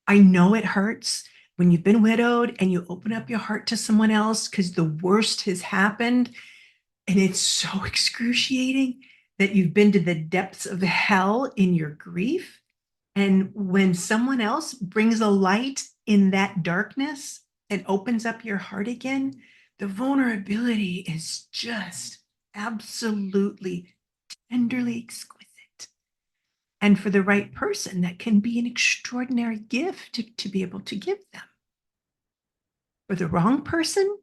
I know it hurts when you've been widowed and you open up your heart to someone else because the worst has happened. And it's so excruciating that you've been to the depths of hell in your grief. And when someone else brings a light in that darkness and opens up your heart again, the vulnerability is just absolutely tenderly exquisite. And for the right person, that can be an extraordinary gift to be able to give them. For the wrong person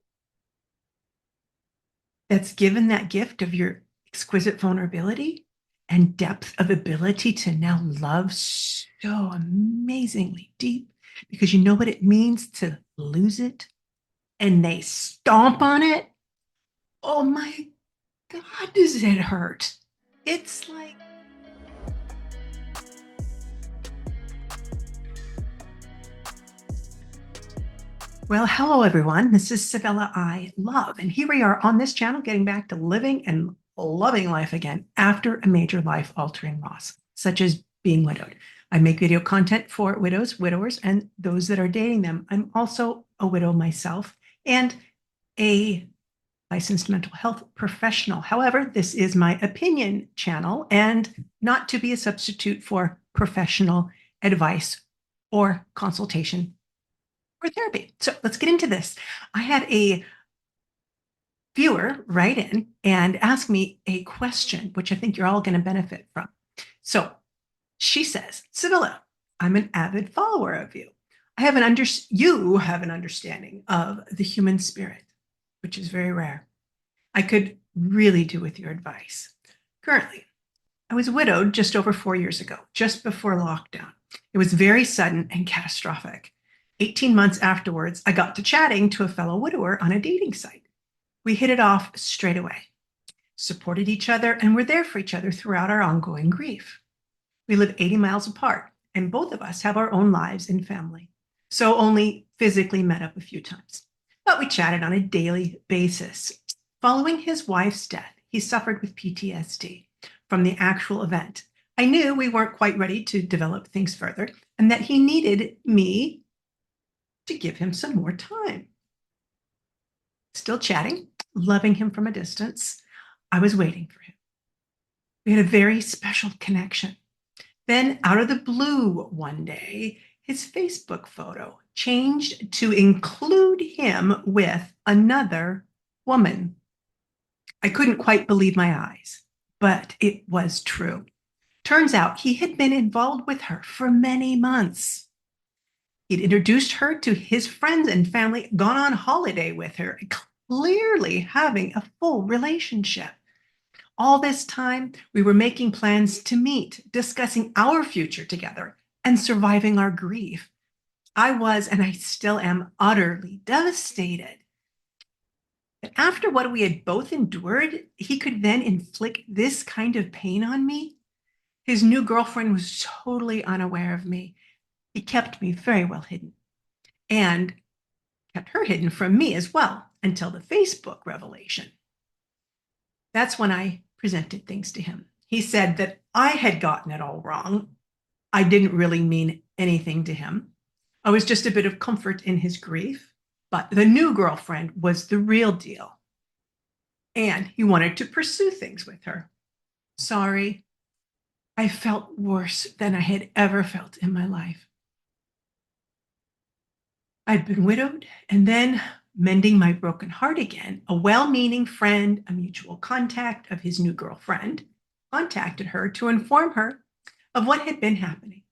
that's given that gift of your exquisite vulnerability and depth of ability to now love so amazingly deep because you know what it means to lose it and they stomp on it. Oh my God, does it hurt? It's like, well, hello everyone. This is Sevilla I Love. And here we are on this channel getting back to living and loving life again after a major life altering loss, such as being widowed. I make video content for widows, widowers, and those that are dating them. I'm also a widow myself and a licensed mental health professional. However, this is my opinion channel and not to be a substitute for professional advice or consultation or therapy. So let's get into this. I had a viewer write in and ask me a question, which I think you're all going to benefit from. So she says, Sevilla, I'm an avid follower of you. You have an understanding of the human spirit, which is very rare. I could really do with your advice. Currently, I was widowed just over 4 years ago, just before lockdown. It was very sudden and catastrophic. 18 months afterwards, I got to chatting to a fellow widower on a dating site. We hit it off straight away, supported each other, and were there for each other throughout our ongoing grief. We live 80 miles apart, and both of us have our own lives and family, so only physically met up a few times. But we chatted on a daily basis. Following his wife's death, he suffered with PTSD from the actual event. I knew we weren't quite ready to develop things further and that he needed me to give him some more time. Still chatting, loving him from a distance, I was waiting for him. We had a very special connection. Then, out of the blue one day, his Facebook photo changed to include him with another woman. I couldn't quite believe my eyes, but it was true. Turns out he had been involved with her for many months. He'd introduced her to his friends and family, gone on holiday with her, clearly having a full relationship. All this time, we were making plans to meet, discussing our future together, and surviving our grief. I was, and I still am, utterly devastated. But after what we had both endured, he could then inflict this kind of pain on me. His new girlfriend was totally unaware of me. He kept me very well hidden and kept her hidden from me as well until the Facebook revelation. That's when I presented things to him. He said that I had gotten it all wrong. I didn't really mean anything to him. I was just a bit of comfort in his grief, but the new girlfriend was the real deal. And he wanted to pursue things with her. Sorry, I felt worse than I had ever felt in my life. I'd been widowed and then mending my broken heart again. A well-meaning friend, a mutual contact of his new girlfriend, contacted her to inform her of what had been happening.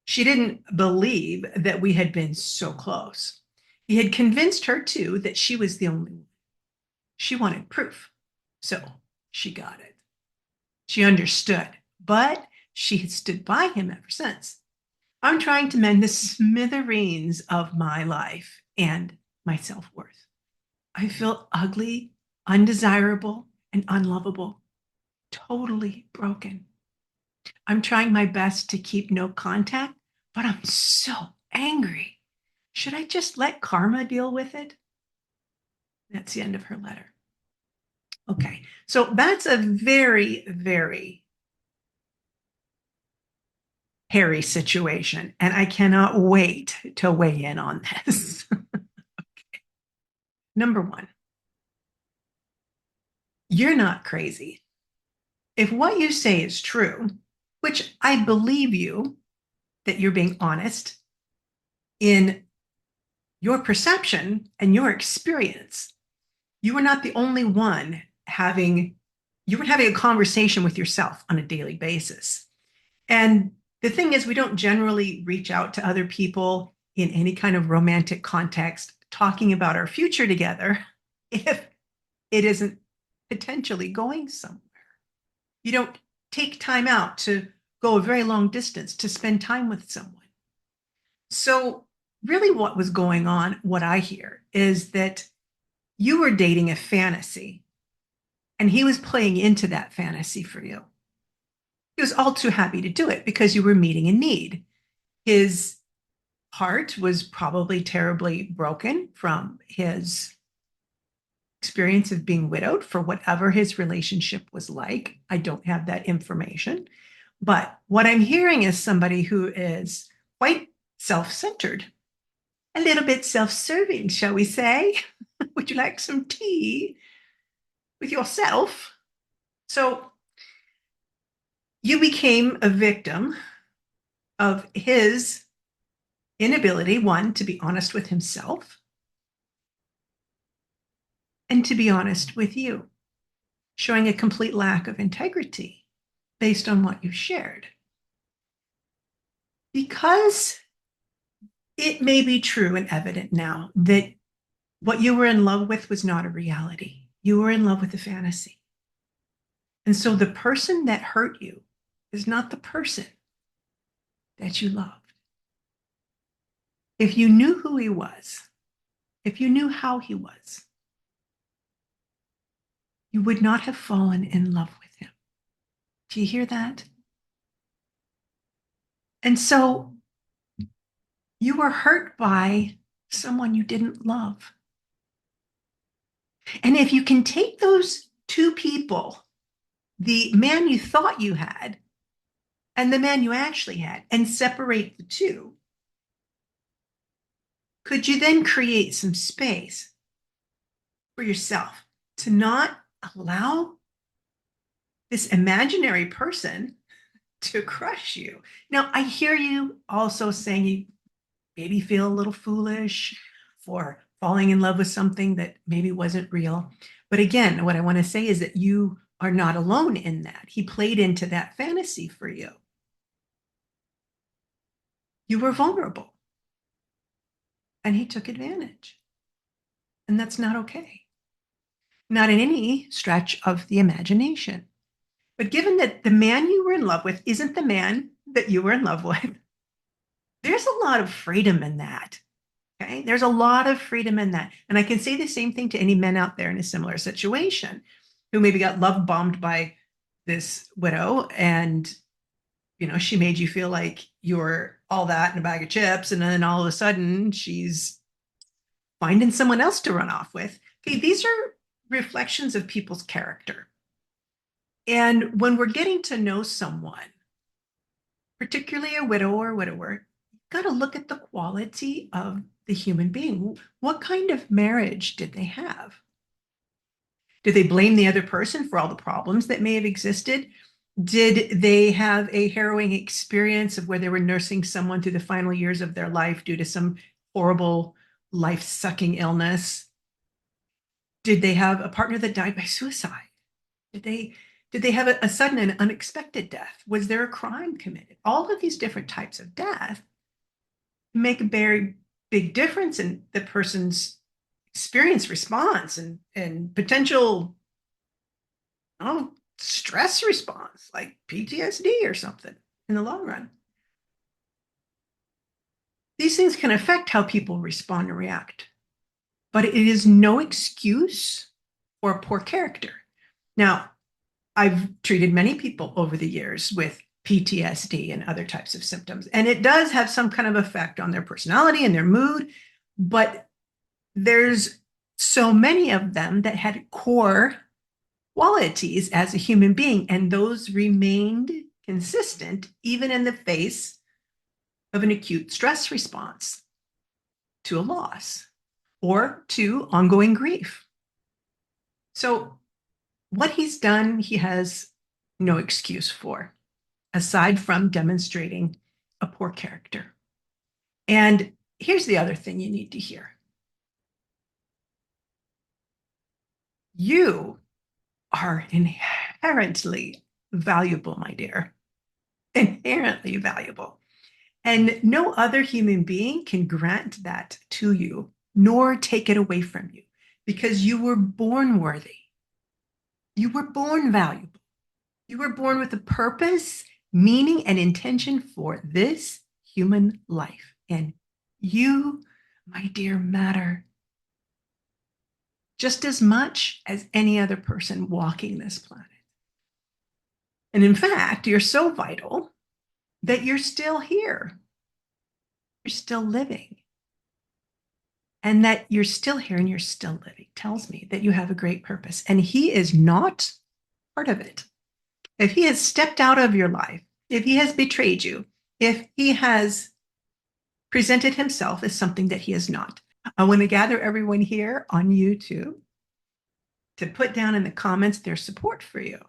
She didn't believe that we had been so close. He had convinced her, too, that she was the only one. She wanted proof, so she got it. She understood, but she had stood by him ever since. I'm trying to mend the smithereens of my life and my self-worth. I feel ugly, undesirable, and unlovable, totally broken. I'm trying my best to keep no contact, but I'm so angry. Should I just let karma deal with it? That's the end of her letter. Okay, so that's a very, very hairy situation, and I cannot wait to weigh in on this. Number one, you're not crazy. If what you say is true, which I believe you, that you're being honest in your perception and your experience, you are not the only one you were having a conversation with yourself on a daily basis. And the thing is, we don't generally reach out to other people in any kind of romantic context talking about our future together if it isn't potentially going somewhere. You don't take time out to go a very long distance to spend time with someone. So, really, what was going on, what I hear, is that you were dating a fantasy and he was playing into that fantasy for you. He was all too happy to do it because you were meeting a need. His heart was probably terribly broken from his experience of being widowed for whatever his relationship was like. I don't have that information. But what I'm hearing is somebody who is quite self centered, a little bit self serving, shall we say? Would you like some tea with yourself? So you became a victim of his inability, one, to be honest with himself and to be honest with you, showing a complete lack of integrity based on what you shared. Because it may be true and evident now that what you were in love with was not a reality. You were in love with a fantasy. And so the person that hurt you is not the person that you loved. If you knew who he was, if you knew how he was, you would not have fallen in love with him. Do you hear that? And so you were hurt by someone you didn't love. And if you can take those two people, the man you thought you had and the man you actually had, and separate the two, could you then create some space for yourself to not allow this imaginary person to crush you? Now, I hear you also saying you maybe feel a little foolish for falling in love with something that maybe wasn't real. But again, what I want to say is that you are not alone in that. He played into that fantasy for you. You were vulnerable and he took advantage. And that's not okay. Not in any stretch of the imagination. But given that the man you were in love with isn't the man that you were in love with, there's a lot of freedom in that. Okay. There's a lot of freedom in that. And I can say the same thing to any men out there in a similar situation who maybe got love bombed by this widow and, she made you feel like you were all that in a bag of chips. And then all of a sudden she's finding someone else to run off with. Okay. These are reflections of people's character. And when we're getting to know someone, particularly a widow or widower, you've got to look at the quality of the human being. What kind of marriage did they have? Did they blame the other person for all the problems that may have existed? Did they have a harrowing experience of where they were nursing someone through the final years of their life due to some horrible life-sucking illness? Did they have a partner that died by suicide? Did they have a sudden and unexpected death? Was there a crime committed? All of these different types of death make a very big difference in the person's experience response and potential stress response, like PTSD or something in the long run. These things can affect how people respond and react, but it is no excuse for poor character. Now, I've treated many people over the years with PTSD and other types of symptoms, and it does have some kind of effect on their personality and their mood, but there's so many of them that had core qualities as a human being, and those remained consistent even in the face of an acute stress response to a loss or to ongoing grief. So, what he's done, he has no excuse for, aside from demonstrating a poor character. And here's the other thing you need to hear: you are inherently valuable, my dear, inherently valuable. And no other human being can grant that to you, nor take it away from you, because you were born worthy. You were born valuable. You were born with a purpose, meaning, and intention for this human life. And you, my dear, matter just as much as any other person walking this planet. And in fact, you're so vital that you're still here. You're still living. And that you're still here and you're still living tells me that you have a great purpose. And he is not part of it. If he has stepped out of your life, if he has betrayed you, if he has presented himself as something that he is not, I want to gather everyone here on YouTube to put down in the comments their support for you.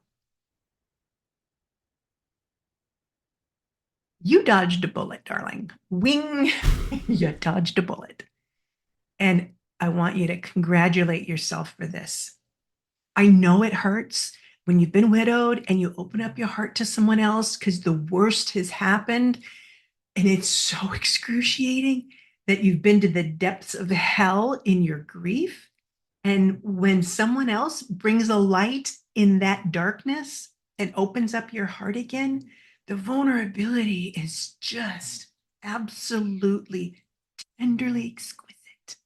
You dodged a bullet, darling. Wing, you dodged a bullet. And I want you to congratulate yourself for this. I know it hurts when you've been widowed and you open up your heart to someone else because the worst has happened. And it's so excruciating that you've been to the depths of hell in your grief. And when someone else brings a light in that darkness and opens up your heart again, the vulnerability is just absolutely tenderly exquisite.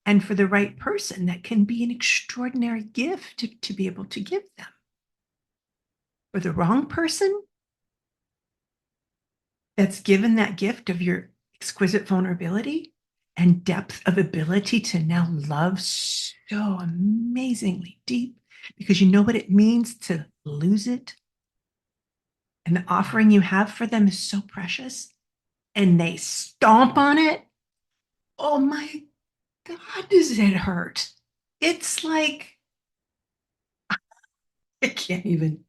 And for the right person, that can be an extraordinary gift to be able to give them. For the wrong person that's given that gift of your exquisite vulnerability and depth of ability to now love so amazingly deep, because you know what it means to lose it. And the offering you have for them is so precious, and they stomp on it. Oh my God, does it hurt? It's like, I can't even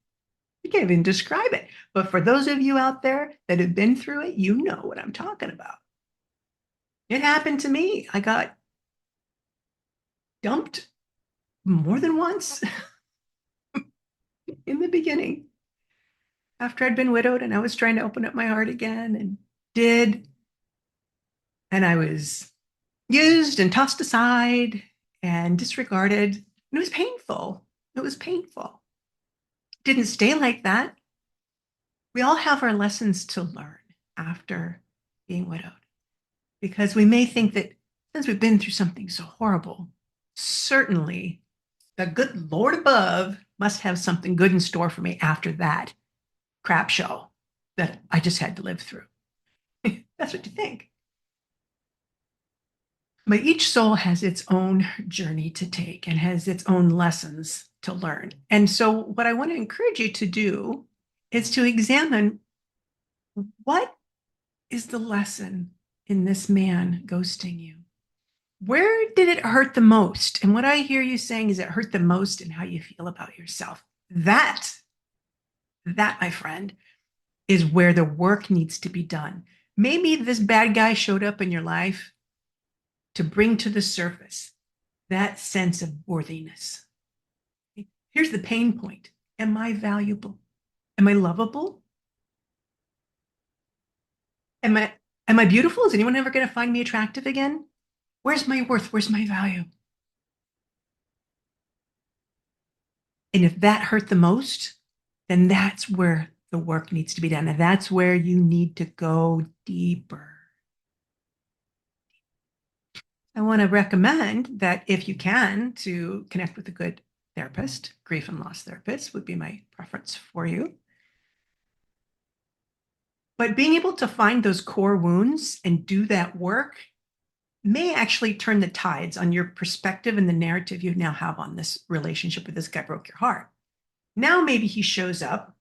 describe it. But for those of you out there that have been through it, you know what I'm talking about. It happened to me. I got dumped more than once in the beginning after I'd been widowed and I was trying to open up my heart again and did. And I was used and tossed aside and disregarded. And it was painful. It was painful. It didn't stay like that. We all have our lessons to learn after being widowed, because we may think that since we've been through something so horrible, certainly the good Lord above must have something good in store for me after that crap show that I just had to live through. That's what you think. But each soul has its own journey to take and has its own lessons to learn. And so, what I want to encourage you to do is to examine, what is the lesson in this man ghosting you? Where did it hurt the most? And what I hear you saying is it hurt the most in how you feel about yourself. That, my friend, is where the work needs to be done. Maybe this bad guy showed up in your life to bring to the surface that sense of worthiness. Here's the pain point. Am I valuable? Am I lovable? Am I beautiful? Is anyone ever going to find me attractive again? Where's my worth? Where's my value? And if that hurt the most, then that's where the work needs to be done. And that's where you need to go deeper. I want to recommend that if you can, to connect with a good therapist. Grief and loss therapist would be my preference for you. But being able to find those core wounds and do that work may actually turn the tides on your perspective and the narrative you now have on this relationship with this guy broke your heart. Now maybe he shows up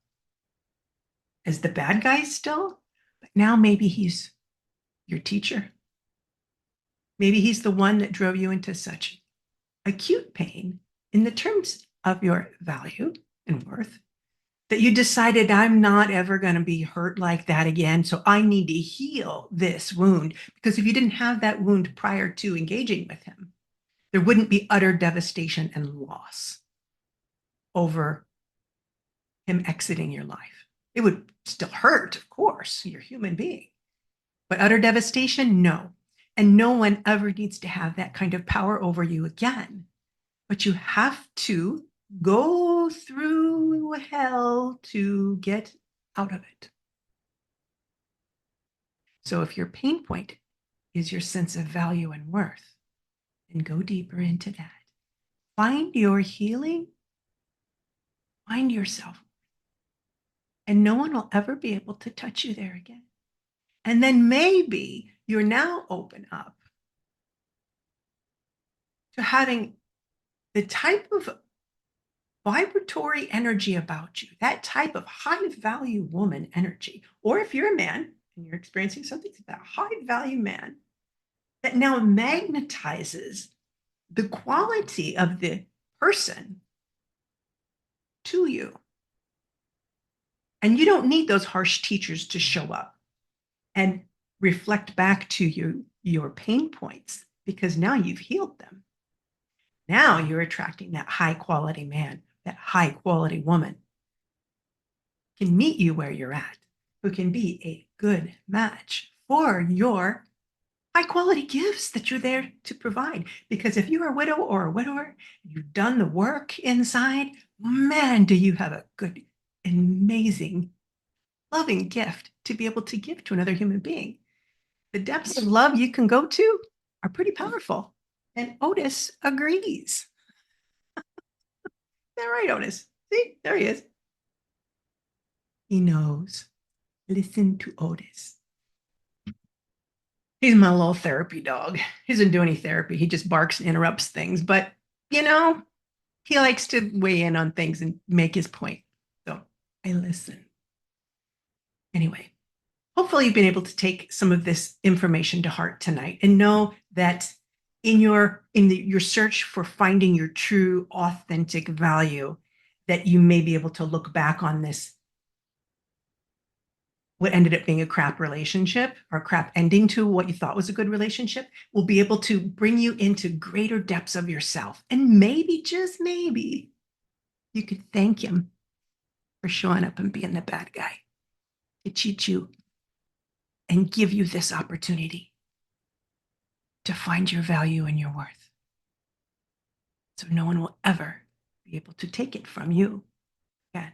as the bad guy still, but now maybe he's your teacher. Maybe he's the one that drove you into such acute pain in the terms of your value and worth that you decided, I'm not ever going to be hurt like that again. So I need to heal this wound. Because if you didn't have that wound prior to engaging with him, there wouldn't be utter devastation and loss over him exiting your life. It would still hurt, of course, you're a human being, but utter devastation, no. And no one ever needs to have that kind of power over you again. But you have to go through hell to get out of it. So if your pain point is your sense of value and worth, then go deeper into that. Find your healing, find yourself, and no one will ever be able to touch you there again. And then maybe you're now open up to having the type of vibratory energy about you, that type of high value woman energy, or if you're a man and you're experiencing something, that high value man that now magnetizes the quality of the person to you. And you don't need those harsh teachers to show up and reflect back to you your pain points, because now you've healed them. Now you're attracting that high quality man, that high quality woman can meet you where you're at, who can be a good match for your high quality gifts that you're there to provide. Because if you're a widow or a widower, you've done the work inside, man, do you have a good, amazing, loving gift to be able to give to another human being. The depths of love you can go to are pretty powerful. And Otis agrees. Is that right, Otis? See, there he is. He knows. Listen to Otis. He's my little therapy dog. He doesn't do any therapy. He just barks and interrupts things. But, you know, he likes to weigh in on things and make his point. So I listen. Anyway, hopefully you've been able to take some of this information to heart tonight and know that in your search for finding your true authentic value, that you may be able to look back on this, what ended up being a crap relationship or crap ending to what you thought was a good relationship, will be able to bring you into greater depths of yourself. And maybe, just maybe, you could thank him for showing up and being the bad guy to cheat you and give you this opportunity to find your value and your worth. So no one will ever be able to take it from you again.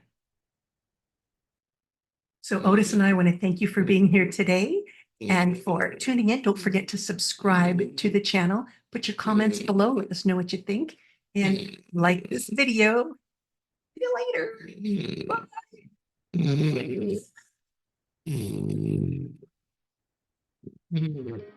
So Otis and I want to thank you for being here today and for tuning in. Don't forget to subscribe to the channel. Put your comments below. Let us know what you think. And like this video. See you later. Bye.